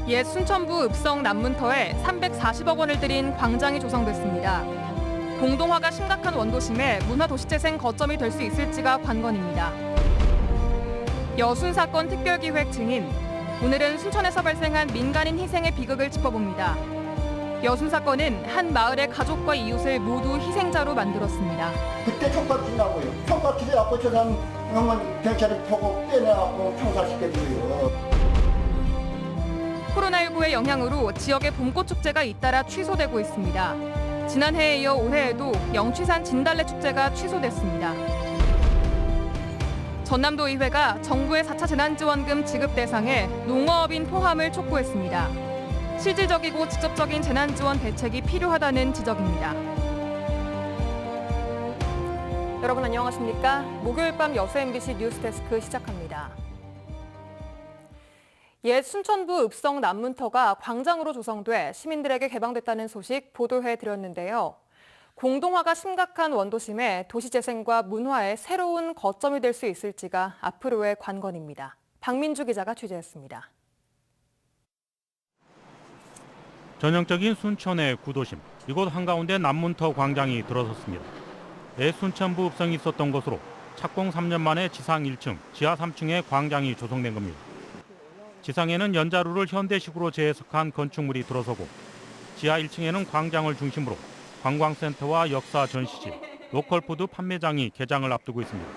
옛 순천부 읍성 남문터에 340억 원을 들인 광장이 조성됐습니다. 공동화가 심각한 원도심에 문화도시재생 거점이 될 수 있을지가 관건입니다. 여순 사건 특별기획 증인, 오늘은 순천에서 발생한 민간인 희생의 비극을 짚어봅니다. 여순 사건은 한 마을의 가족과 이웃을 모두 희생자로 만들었습니다. 그때 총각질 나고요. 총각질에 갖고 저 사람 영원 경찰에 보고 빼내갖고 총살시켜줘요. 코로나19의 영향으로 지역의 봄꽃 축제가 잇따라 취소되고 있습니다. 지난해에 이어 올해에도 영취산 진달래 축제가 취소됐습니다. 전남도의회가 정부의 4차 재난지원금 지급 대상에 농어업인 포함을 촉구했습니다. 실질적이고 직접적인 재난지원 대책이 필요하다는 지적입니다. 여러분 안녕하십니까? 목요일 밤 여수 MBC 뉴스데스크 시작합니다. 옛 순천부 읍성 남문터가 광장으로 조성돼 시민들에게 개방됐다는 소식 보도해드렸는데요. 공동화가 심각한 원도심에 도시재생과 문화의 새로운 거점이 될 수 있을지가 앞으로의 관건입니다. 박민주 기자가 취재했습니다. 전형적인 순천의 구도심, 이곳 한가운데 남문터 광장이 들어섰습니다. 옛 순천부 읍성이 있었던 곳으로 착공 3년 만에 지상 1층, 지하 3층에 광장이 조성된 겁니다. 지상에는 연자루를 현대식으로 재해석한 건축물이 들어서고 지하 1층에는 광장을 중심으로 관광센터와 역사 전시실, 로컬푸드 판매장이 개장을 앞두고 있습니다.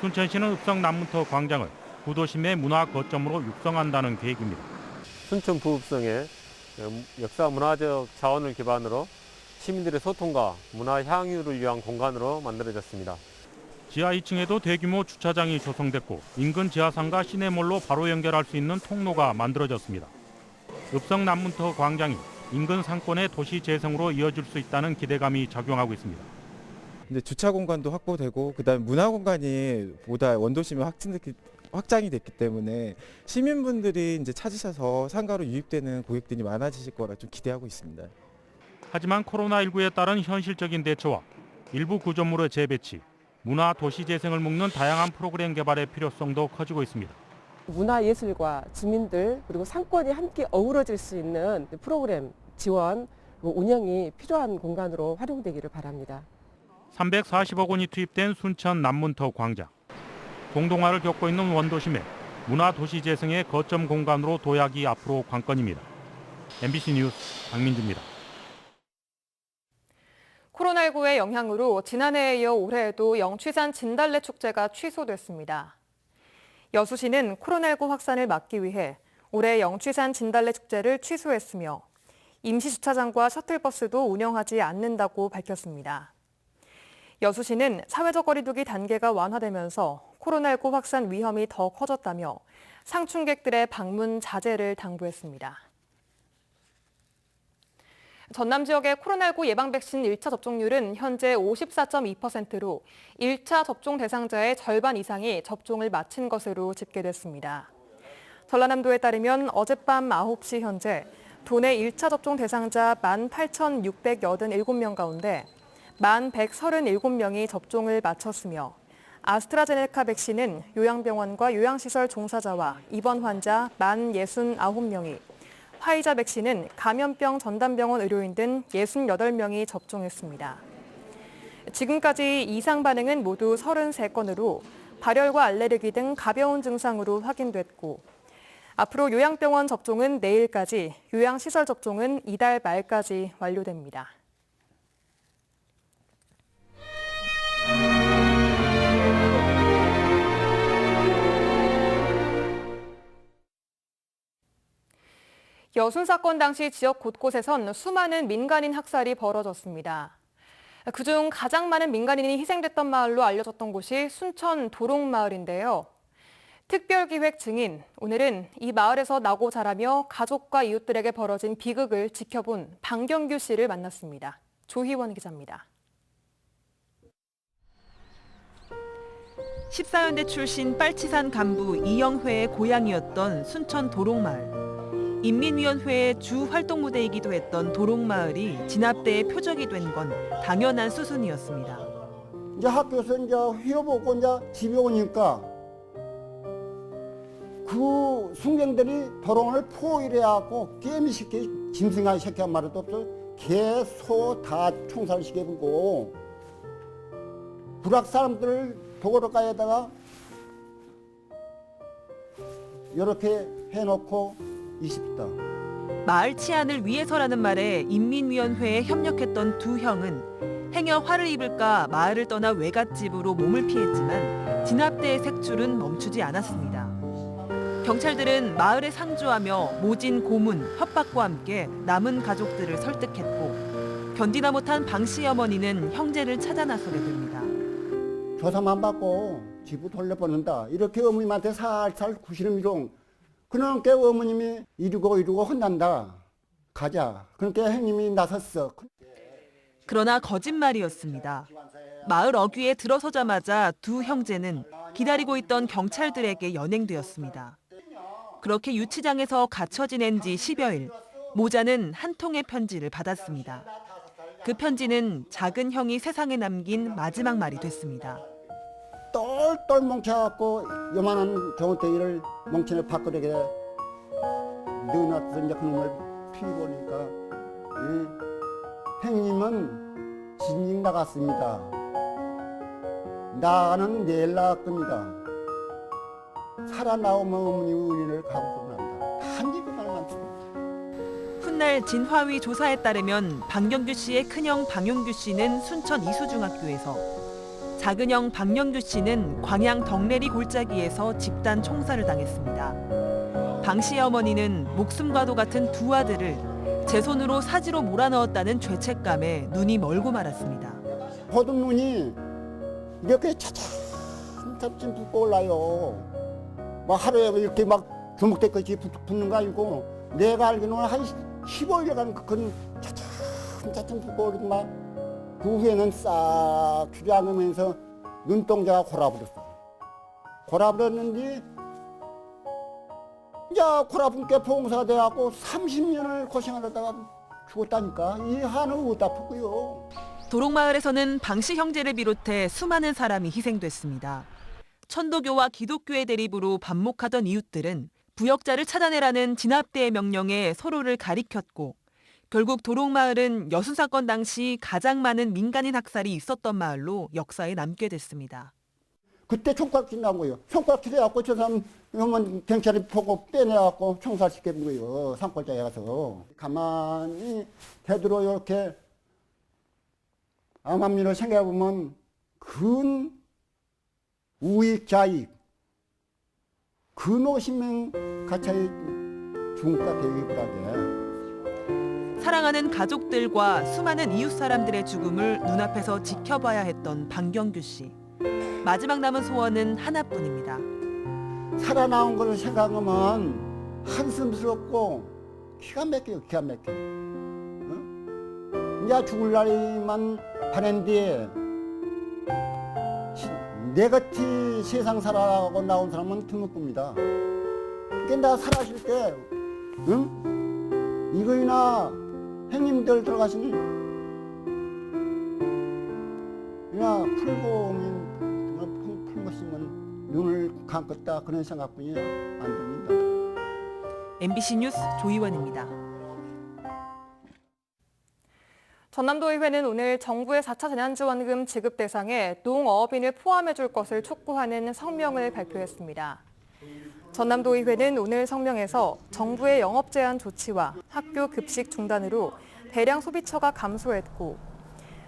순천시는 읍성 남문터 광장을 구도심의 문화 거점으로 육성한다는 계획입니다. 순천 부읍성의 역사 문화적 자원을 기반으로 시민들의 소통과 문화 향유를 위한 공간으로 만들어졌습니다. 지하 2층에도 대규모 주차장이 조성됐고 인근 지하상과 시내몰로 바로 연결할 수 있는 통로가 만들어졌습니다. 읍성 남문터 광장이 인근 상권의 도시 재생으로 이어질 수 있다는 기대감이 작용하고 있습니다. 이제 주차 공간도 확보되고 그다음에 문화 공간이 보다 원도심이 확장이 됐기 때문에 시민분들이 이제 찾으셔서 상가로 유입되는 고객들이 많아지실 거라 좀 기대하고 있습니다. 하지만 코로나19에 따른 현실적인 대처와 일부 구조물의 재배치, 문화 도시 재생을 묶는 다양한 프로그램 개발의 필요성도 커지고 있습니다. 문화예술과 주민들 그리고 상권이 함께 어우러질 수 있는 프로그램 지원, 운영이 필요한 공간으로 활용되기를 바랍니다. 340억 원이 투입된 순천 남문터 광장. 공동화를 겪고 있는 원도심에 문화 도시 재생의 거점 공간으로 도약이 앞으로 관건입니다. MBC 뉴스 박민주입니다. 코로나19의 영향으로 지난해에 이어 올해에도 영취산 진달래 축제가 취소됐습니다. 여수시는 코로나19 확산을 막기 위해 올해 영취산 진달래 축제를 취소했으며 임시주차장과 셔틀버스도 운영하지 않는다고 밝혔습니다. 여수시는 사회적 거리두기 단계가 완화되면서 코로나19 확산 위험이 더 커졌다며 상충객들의 방문 자제를 당부했습니다. 전남 지역의 코로나19 예방 백신 1차 접종률은 현재 54.2%로 1차 접종 대상자의 절반 이상이 접종을 마친 것으로 집계됐습니다. 전라남도에 따르면 어젯밤 9시 현재 도내 1차 접종 대상자 18,687명 가운데 1,137명이 접종을 마쳤으며 아스트라제네카 백신은 요양병원과 요양시설 종사자와 입원 환자 1,069명이, 화이자 백신은 감염병 전담병원 의료인 등 68명이 접종했습니다. 지금까지 이상 반응은 모두 33건으로 발열과 알레르기 등 가벼운 증상으로 확인됐고 앞으로 요양병원 접종은 내일까지, 요양시설 접종은 이달 말까지 완료됩니다. 여순 사건 당시 지역 곳곳에선 수많은 민간인 학살이 벌어졌습니다. 그중 가장 많은 민간인이 희생됐던 마을로 알려졌던 곳이 순천 도롱마을인데요. 특별기획 증인, 오늘은 이 마을에서 나고 자라며 가족과 이웃들에게 벌어진 비극을 지켜본 방경규 씨를 만났습니다. 조희원 기자입니다. 14연대 출신 빨치산 간부 이영회의 고향이었던 순천 도롱마을. 인민위원회의 주 활동 무대이기도 했던 도롱마을이 진압대의 표적이 된 건 당연한 수순이었습니다. 이제 학교에서 이제 휴업 먹고 이제 집에 오니까 그 순경들이 도롱을 포위해갖고 게임시키 짐승아 시켜 말도 없어. 개, 소 다 총살시켜보고 불악 사람들을 도로가에다가 이렇게 해놓고 20다. 마을 치안을 위해서라는 말에 인민위원회에 협력했던 두 형은 행여 화를 입을까 마을을 떠나 외갓집으로 몸을 피했지만 진압대의 색출은 멈추지 않았습니다. 경찰들은 마을에 상주하며 모진 고문, 협박과 함께 남은 가족들을 설득했고 견디다 못한 방 씨 어머니는 형제를 찾아 나서게 됩니다. 조사만 받고 집을 돌려보낸다. 이렇게 어머님한테 살살 구시름이종. 그러니까 어머님이 이러고 혼난다. 가자. 그러니까 형님이 나섰어. 그러나 거짓말이었습니다. 마을 어귀에 들어서자마자 두 형제는 기다리고 있던 경찰들에게 연행되었습니다. 그렇게 유치장에서 갇혀 지낸 지 10여일, 모자는 한 통의 편지를 받았습니다. 그 편지는 작은 형이 세상에 남긴 마지막 말이 됐습니다. 똘똘 뭉쳐갖고 요만한 종어덩이를 뭉치는 밥그릇에 넣어놨어. 이제 그놈을 피보니까 형님은 진즉 나갔습니다. 나는 내일 나갈 겁니다. 살아나오면 어머니 우리를 가고 싶습니다. 단지 그 말만 듣고. 훗날 진화위 조사에 따르면 방경규 씨의 큰형 방용규 씨는 순천 이수중학교에서, 작은 형 방영규 씨는 광양 덕내리 골짜기에서 집단 총살을 당했습니다. 방 씨의 어머니는 목숨과도 같은 두 아들을 제 손으로 사지로 몰아넣었다는 죄책감에 눈이 멀고 말았습니다. 보던 눈이 이렇게 차츰차츰 붓고 올라요. 막 하루에 이렇게 막 주먹대까지 붙는 거 아니고 내가 알기로는 한 15일간 그건 차츰차츰 붓고 오르고 막 그 후에는 싹 주저앉으면서 눈동자가 골아버렸어. 골아버렸는데 이제 골아픈 게 봉사가 돼갖고 30년을 고생하다가 죽었다니까. 이 한은 못 아프고요. 도롱마을에서는 방씨 형제를 비롯해 수많은 사람이 희생됐습니다. 천도교와 기독교의 대립으로 반목하던 이웃들은 부역자를 찾아내라는 진압대의 명령에 서로를 가리켰고 결국 도롱마을은 여순사건 당시 가장 많은 민간인 학살이 있었던 마을로 역사에 남게 됐습니다. 그때 총각질 난 거예요. 총각질 해갖고 저 사람 경찰이 보고 빼내갖고 총살시킨 거예요. 산골짜기에 가서. 가만히 되도록 이렇게 암암리를 생각해보면 근 우익, 근 50명 가차의 중과 대기불하게. 사랑하는 가족들과 수많은 이웃 사람들의 죽음을 눈앞에서 지켜봐야 했던 방경규 씨. 마지막 남은 소원은 하나뿐입니다. 살아나온 것을 생각하면 한숨스럽고 기가 막혀요. 기가 막혀. 어? 이제 죽을 날만 바랜 내같이 세상 살아가고 나온 사람은 드물겁니다. 그러니까 나 살아실 때 이거이나 형님들 들어가시는 그냥 풀것이면 눈을 감겠다 그런 생각뿐이 안 듭니다. MBC 뉴스 조이원입니다. 전남도의회는 오늘 정부의 4차 재난지원금 지급 대상에 농어업인을 포함해 줄 것을 촉구하는 성명을 발표했습니다. 전남도의회는 오늘 성명에서 정부의 영업 제한 조치와 학교 급식 중단으로 대량 소비처가 감소했고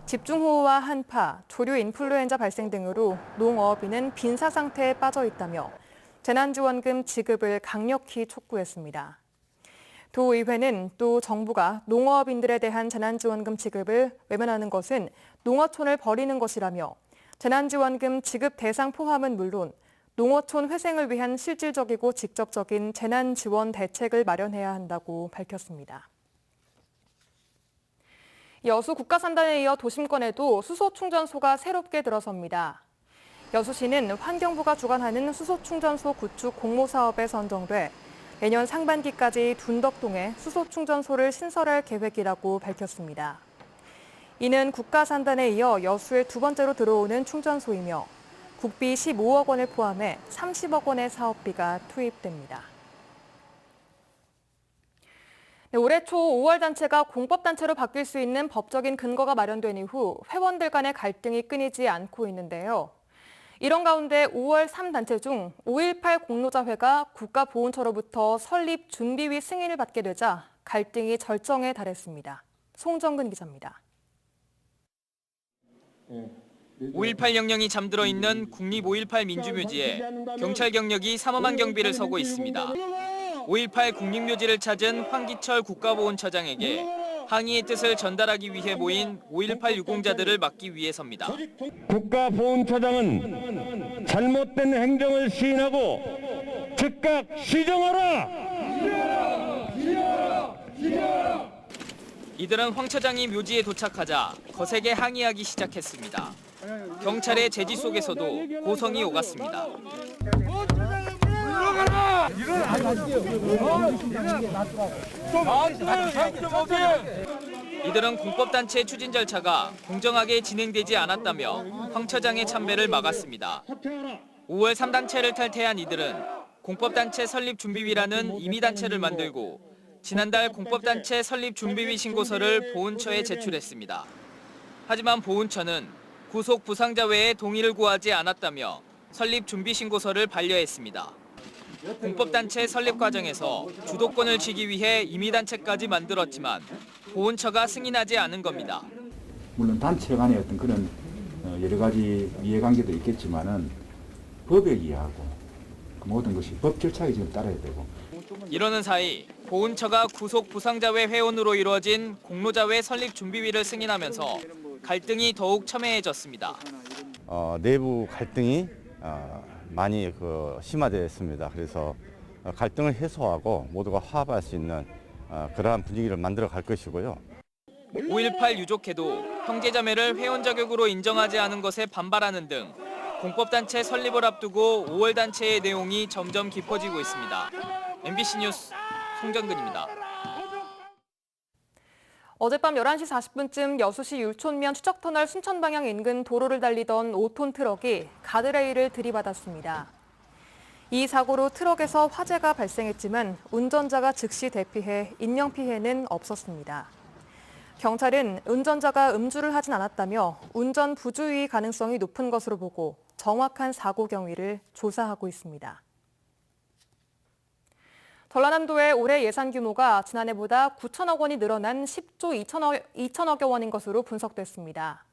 집중호우와 한파, 조류 인플루엔자 발생 등으로 농어업인은 빈사 상태에 빠져 있다며 재난지원금 지급을 강력히 촉구했습니다. 도의회는 또 정부가 농어업인들에 대한 재난지원금 지급을 외면하는 것은 농어촌을 버리는 것이라며 재난지원금 지급 대상 포함은 물론 농어촌 회생을 위한 실질적이고 직접적인 재난지원 대책을 마련해야 한다고 밝혔습니다. 여수 국가산단에 이어 도심권에도 수소충전소가 새롭게 들어섭니다. 여수시는 환경부가 주관하는 수소충전소 구축 공모사업에 선정돼 내년 상반기까지 둔덕동에 수소충전소를 신설할 계획이라고 밝혔습니다. 이는 국가산단에 이어 여수에 두 번째로 들어오는 충전소이며 국비 15억 원을 포함해 30억 원의 사업비가 투입됩니다. 네, 올해 초 5월 단체가 공법단체로 바뀔 수 있는 법적인 근거가 마련된 이후 회원들 간의 갈등이 끊이지 않고 있는데요. 이런 가운데 5월 3단체 중 5.18 공로자회가 국가보훈처로부터 설립 준비위 승인을 받게 되자 갈등이 절정에 달했습니다. 송정근 기자입니다. 5.18 영령이 잠들어 있는 국립 5.18 민주묘지에 경찰 경력이 삼엄한 경비를 서고 있습니다. 5.18 국립묘지를 찾은 황기철 국가보훈처장에게 항의의 뜻을 전달하기 위해 모인 5.18 유공자들을 막기 위해서입니다. 국가보훈처장은 잘못된 행정을 시인하고 즉각 시정하라! 이들은 황 처장이 묘지에 도착하자 거세게 항의하기 시작했습니다. 경찰의 제지 속에서도 고성이 오갔습니다. 이들은 공법단체 추진 절차가 공정하게 진행되지 않았다며 황 처장의 참배를 막았습니다. 5월 3단체를 탈퇴한 이들은 공법단체 설립준비위라는 임의단체를 만들고 지난달 공법단체 설립준비위 신고서를 보훈처에 제출했습니다. 하지만 보훈처는 구속 부상자 외에 동의를 구하지 않았다며 설립준비신고서를 반려했습니다. 공법단체 설립 과정에서 주도권을 쥐기 위해 임의단체까지 만들었지만 보훈처가 승인하지 않은 겁니다. 물론 단체 간의 어떤 그런 여러 가지 이해관계도 있겠지만은 법에 의하고 모든 것이 법 절차에 지금 따라야 되고. 이러는 사이 보훈처가 구속 부상자회 회원으로 이루어진 공로자회 설립 준비위를 승인하면서 갈등이 더욱 첨예해졌습니다. 내부 갈등이 많이 심화됐습니다. 그래서 갈등을 해소하고 모두가 화합할 수 있는 그러한 분위기를 만들어 갈 것이고요. 5.18 유족회도 형제자매를 회원 자격으로 인정하지 않은 것에 반발하는 등 공법단체 설립을 앞두고 5월 단체의 내용이 점점 깊어지고 있습니다. MBC 뉴스 송정근입니다. 어젯밤 11시 40분쯤 여수시 율촌면 추적터널 순천 방향 인근 도로를 달리던 5톤 트럭이 가드레일을 들이받았습니다. 이 사고로 트럭에서 화재가 발생했지만 운전자가 즉시 대피해 인명피해는 없었습니다. 경찰은 운전자가 음주를 하진 않았다며 운전 부주의 가능성이 높은 것으로 보고 정확한 사고 경위를 조사하고 있습니다. 전라남도의 올해 예산 규모가 지난해보다 9천억 원이 늘어난 10조 2천억여 원인 것으로 분석됐습니다.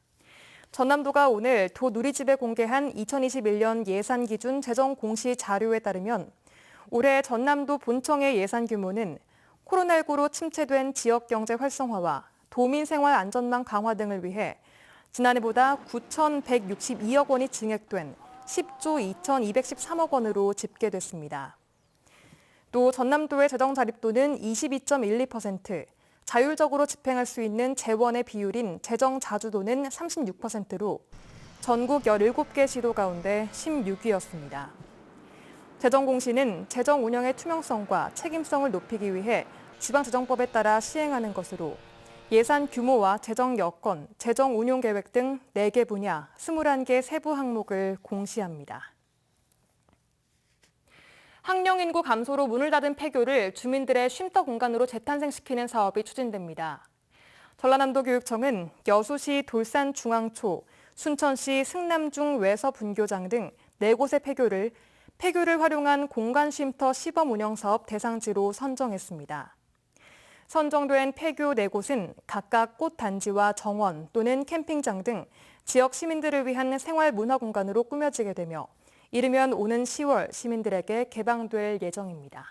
전남도가 오늘 도 누리집에 공개한 2021년 예산 기준 재정 공시 자료에 따르면 올해 전남도 본청의 예산 규모는 코로나19로 침체된 지역 경제 활성화와 도민 생활 안전망 강화 등을 위해 지난해보다 9,162억 원이 증액된 10조 2,213억 원으로 집계됐습니다. 또 전남도의 재정 자립도는 22.12%, 자율적으로 집행할 수 있는 재원의 비율인 재정 자주도는 36%로 전국 17개 시도 가운데 16위였습니다. 재정 공시는 재정 운영의 투명성과 책임성을 높이기 위해 지방재정법에 따라 시행하는 것으로 예산 규모와 재정 여건, 재정 운용 계획 등 4개 분야, 21개 세부 항목을 공시합니다. 학령 인구 감소로 문을 닫은 폐교를 주민들의 쉼터 공간으로 재탄생시키는 사업이 추진됩니다. 전라남도 교육청은 여수시 돌산중앙초, 순천시 승남중 외서분교장 등 4곳의 폐교를 활용한 공간 쉼터 시범 운영 사업 대상지로 선정했습니다. 선정된 폐교 4곳은 각각 꽃단지와 정원 또는 캠핑장 등 지역 시민들을 위한 생활 문화 공간으로 꾸며지게 되며 이르면 오는 10월 시민들에게 개방될 예정입니다.